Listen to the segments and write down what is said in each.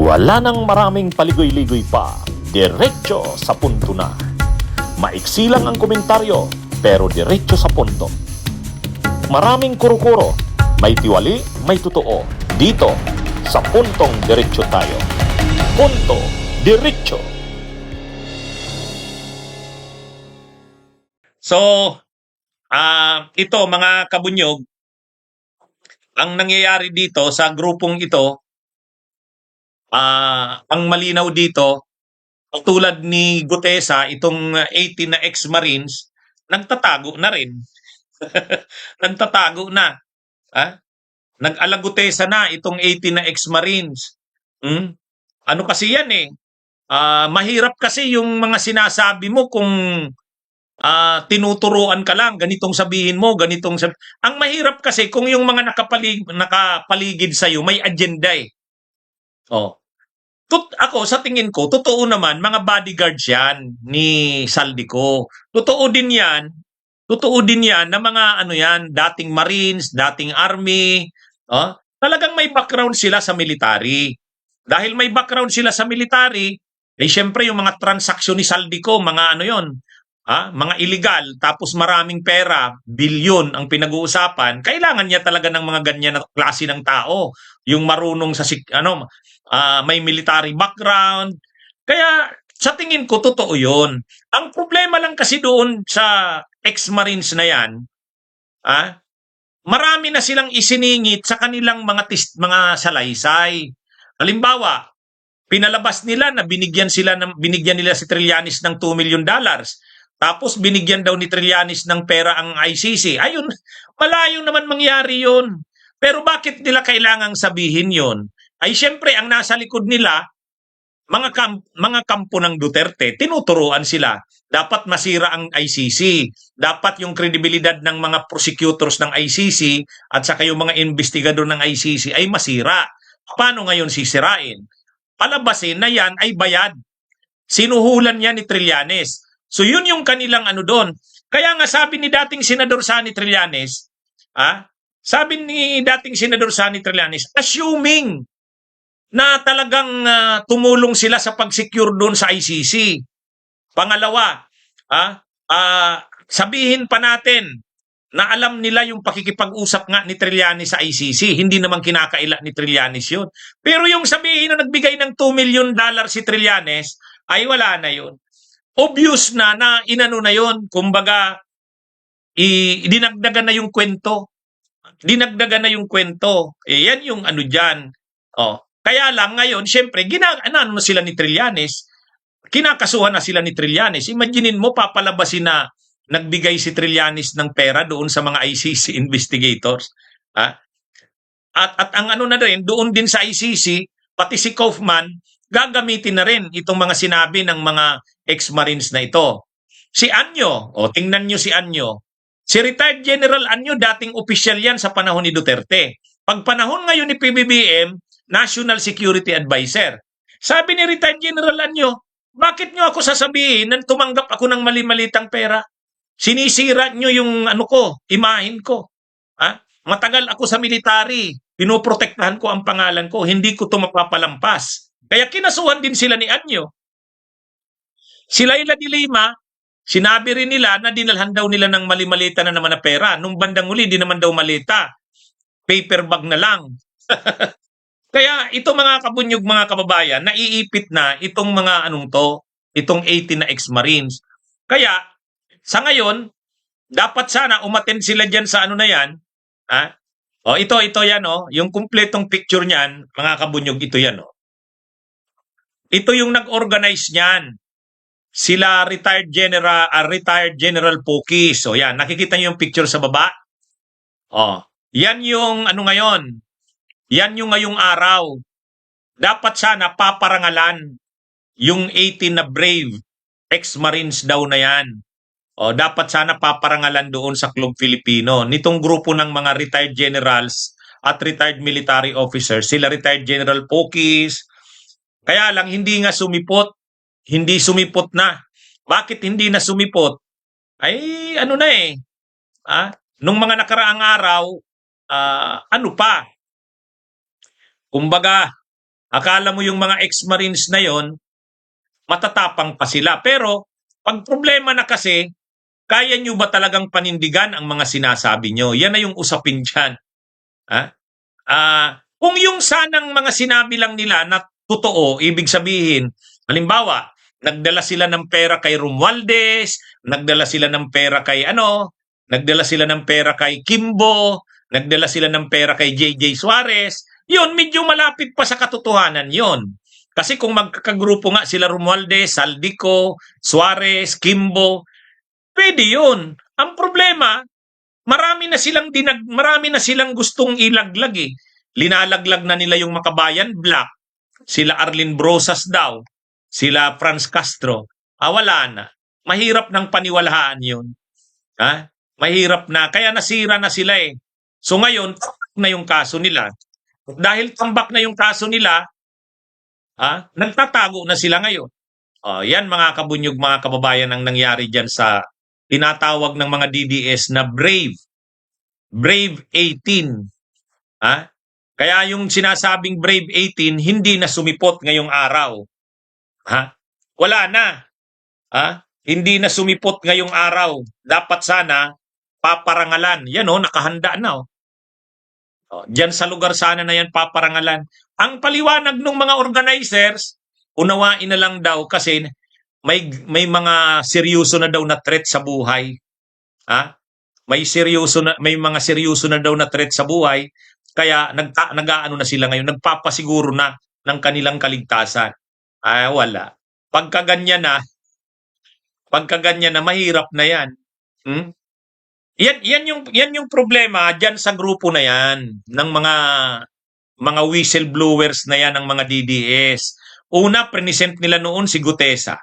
Wala nang maraming paligoy-ligoy pa, diretso sa punto na. Maiksi lang ang komentaryo, pero diretso sa punto. Maraming kuro-kuro, may tiwali, may totoo. Dito, sa puntong diretso tayo. Punto, diretso. So, ito mga kabunyog, ang nangyayari dito sa grupong ito, ang malinaw dito, tulad ni Gutesa, itong 18 na ex-Marines, nagtatago na rin. Nagtatago na. Nag-alagutesa na itong 18 na ex-Marines. Ano kasi yan eh. Mahirap kasi yung mga sinasabi mo kung tinuturuan ka lang, ganitong sabihin mo, ganitong sabihin. Ang mahirap kasi kung yung mga nakapaligid sa'yo may agenda eh. Ako, sa tingin ko, totoo naman, mga bodyguards yan ni Saldico. Totoo din yan na mga dating Marines, dating Army, talagang may background sila sa military. Dahil may background sila sa military, syempre yung mga transaksyon ni Saldico, mga mga illegal, tapos maraming pera, bilyon ang pinag-uusapan, kailangan niya talaga ng mga ganyan na klase ng tao. Yung marunong sa may military background. Kaya sa tingin ko, totoo yun. Ang problema lang kasi doon sa ex-Marines na yan, marami na silang isiningit sa kanilang mga salaysay. Halimbawa, pinalabas nila na binigyan nila si Trillanes ng $2 million. Tapos binigyan daw ni Trillanes ng pera ang ICC. Ayun, malayo naman mangyari yun. Pero bakit nila kailangang sabihin yun? Ay syempre, ang nasa likod nila, mga kampo ng Duterte, tinuturuan sila. Dapat masira ang ICC. Dapat yung kredibilidad ng mga prosecutors ng ICC at saka yung mga investigador ng ICC ay masira. Paano ngayon sisirain? Palabasin na yan ay bayad. Sinuhulan yan ni Trillanes. So yun yung kanilang doon. Kaya nga sabi ni dating Senador Sani Trillanes, assuming na talagang tumulong sila sa pag-secure doon sa ICC. Pangalawa, sabihin pa natin na alam nila yung pakikipag-usap nga ni Trillanes sa ICC. Hindi naman kinakaila ni Trillanes yun. Pero yung sabihin na nagbigay ng $2 million si Trillanes, ay wala na yun. Obvious na inano na yun. Kumbaga, dinagdagan na yung kwento. Dinagdagan na yung kwento. Yan yung dyan. Kaya lang ngayon, syempre, na sila ni Trillanes. Kinakasuhan na sila ni Trillanes. Imaginin mo, papalabasin na nagbigay si Trillanes ng pera doon sa mga ICC investigators. At ang na rin, doon din sa ICC, pati si Kaufman, gagamitin na rin itong mga sinabi ng mga ex-Marines na ito. Si Anyo, tingnan nyo si Anyo. Si retired General Anyo, dating opisyal yan sa panahon ni Duterte. Pag panahon ngayon ni PBBM, National Security Advisor. Sabi ni retired General Anyo, bakit nyo ako sasabihin na tumanggap ako ng mali-malitang pera? Sinisira nyo yung imahin ko. Matagal ako sa military. Pinoprotektahan ko ang pangalan ko. Hindi ko ito mapapalampas. Kaya kinasuhan din sila ni Anyo. Si Laila de Lima, sinabi rin nila na dinalhan daw nila ng mali-malita na naman na pera. Nung bandang uli, di naman daw malita. Paper bag na lang. Kaya ito mga kabunyog, mga kababayan, naiipit na itong mga itong 18 na ex-Marines. Kaya, sa ngayon, dapat sana umattend sila dyan sa na yan. Ito yan, yung kumpletong picture niyan, mga kabunyog, ito yan, Ito yung nag-organize niyan. Sila retired General Poki. So yan, nakikita niyo yung picture sa baba? Yan yung ngayon. Yan yung ngayong araw. Dapat sana paparangalan yung 18 na brave ex-Marines daw na yan. Dapat sana paparangalan doon sa Club Filipino. Nitong grupo ng mga retired generals at retired military officers, sila retired General Pokis. Kaya lang hindi nga sumipot. Hindi sumipot na. Bakit hindi na sumipot? Ay nung mga nakaraang araw, kumbaga, Akala mo yung mga ex-Marines na yon, matatapang pa sila. Pero, pag problema na kasi, kaya nyo ba talagang panindigan ang mga sinasabi nyo? Yan na yung usapin dyan. Ha? Kung yung sanang mga sinabi lang nila na totoo, ibig sabihin, halimbawa, nagdala sila ng pera kay Romualdez, nagdala sila ng pera kay nagdala sila ng pera kay Kimbo, nagdala sila ng pera kay JJ Suarez, yun, medyo malapit pa sa katotohanan yun. Kasi kung magkakagrupo nga sila Romualdez, Saldico, Suarez, Kimbo, pwede yun. Ang problema, marami na silang gustong ilaglag eh. Linalaglag na nila yung Makabayan Black, sila Arlene Brosas daw, sila Franz Castro. Wala na. Mahirap ng paniwalaan yun. Ha? Mahirap na. Kaya nasira na sila eh. So ngayon, tambak na yung kaso nila. Dahil tambak na yung kaso nila, nagtatago na sila ngayon. Yan mga kabunyog, mga kababayan, ang nangyari dyan sa tinatawag ng mga DDS na Brave 18. Kaya yung sinasabing Brave 18, hindi na sumipot ngayong araw. Wala na. Hindi na sumipot ngayong araw. Dapat sana paparangalan. Yan nakahanda na. Diyan sa lugar sana na yan paparangalan. Ang paliwanag ng mga organizers, unawain na lang daw kasi may mga seryoso na daw na threat sa buhay. May mga seryoso na daw na threat sa buhay, kaya nag-aano na sila ngayon, nagpapasiguro na ng kanilang kaligtasan. Wala. Pagkaganyan na mahirap na yan. Yan yung problema diyan sa grupo na yan ng mga whistleblowers na yan ng mga DDS. Una, present nila noon si Gutesa.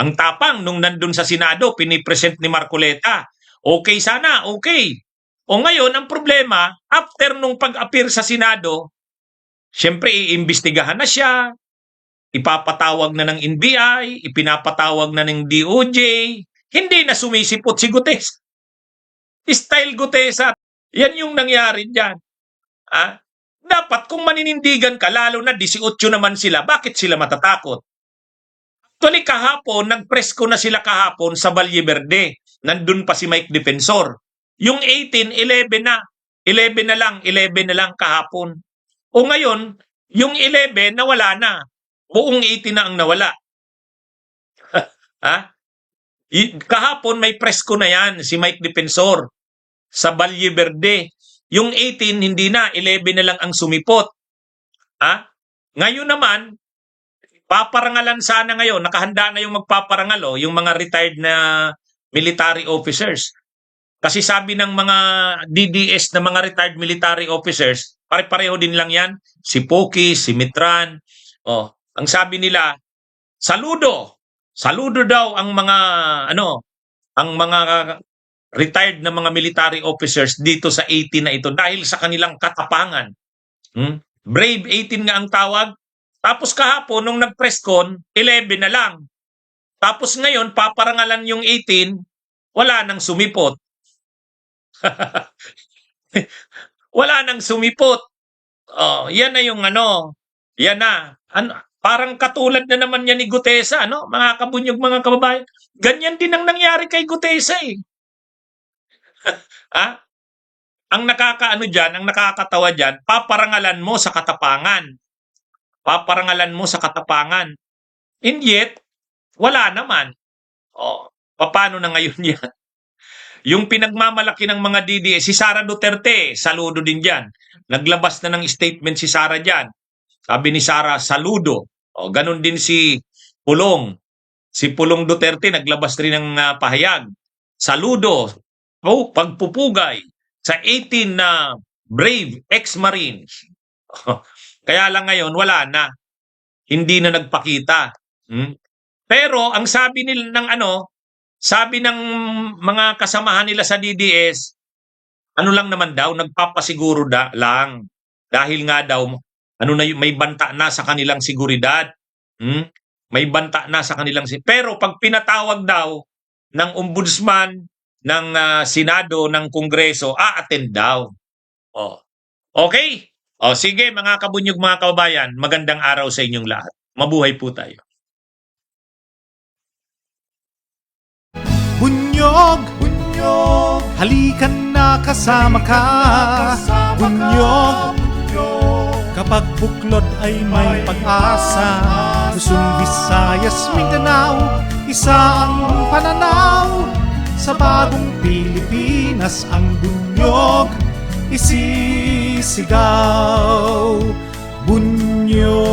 Ang tapang nung nandun sa Senado, pinipresent ni Marcoleta. Okay sana, okay. O ngayon, ang problema, after nung pag-appear sa Senado, syempre iimbestigahan na siya, ipapatawag na ng NBI, ipinapatawag na ng DOJ, hindi na sumisipot si Gutesa. Style Gutesa. Yan yung nangyari dyan. Dapat kung maninindigan ka, lalo na 18 naman sila, bakit sila matatakot? Actually, kahapon, nag-press ko na sila kahapon sa Valle Verde. Nandun pa si Mike Defensor. Yung 18, 11 na. 11 na lang kahapon. O ngayon, yung 11 nawala na. Buong 18 na ang nawala. Kahapon may press ko na yan, si Mike Defensor sa Valle Verde. Yung 18 hindi na, 11 na lang ang sumipot. Ngayon naman, paparangalan sana ngayon, nakahanda na yung magpaparangal, yung mga retired na military officers. Kasi sabi ng mga DDS na mga retired military officers, pare-pareho din lang yan, si Poki, si Mitran. Ang sabi nila, saludo daw ang mga retired na mga military officers dito sa 18 na ito dahil sa kanilang katapangan. Brave 18 nga ang tawag. Tapos kahapon, nung nag-press con, 11 na lang. Tapos ngayon, paparangalan yung 18, wala nang sumipot. Wala nang sumipot. Yan na yung yan na. Parang katulad na naman yan ni Gutesa, mga kabunyog, mga kababayan. Ganyan din ang nangyari kay Gutesa eh. Ang nakakatawa dyan, paparangalan mo sa katapangan. Paparangalan mo sa katapangan. And yet, wala naman. Paano na ngayon yan? Yung pinagmamalaki ng mga DDS, si Sara Duterte, saludo din dyan. Naglabas na ng statement si Sara dyan. Sabi ni Sara, saludo. Ganun din si Pulong. Si Pulong Duterte, naglabas rin ng pahayag. Saludo. Pagpupugay sa 18 na brave ex-Marines. Kaya lang ngayon, wala na. Hindi na nagpakita. Pero ang sabi nila sabi ng mga kasamahan nila sa DDS, lang naman daw, nagpapasiguro lang. Dahil nga daw, may banta na sa kanilang seguridad. May banta na sa kanilang pero pag pinatawag daw ng ombudsman, ng Senado, ng Kongreso, attend daw. Okay? O sige mga kabunyog, mga kababayan, magandang araw sa inyong lahat. Mabuhay po tayo. Bunyog, bunyog, halikan na kasama ka. Bunyog, kapag buklod ay may pag-asa. Luzon, Visayas, Mindanao, isa ang pananaw. Sa bagong Pilipinas ang bunyog isisigaw. Bunyog.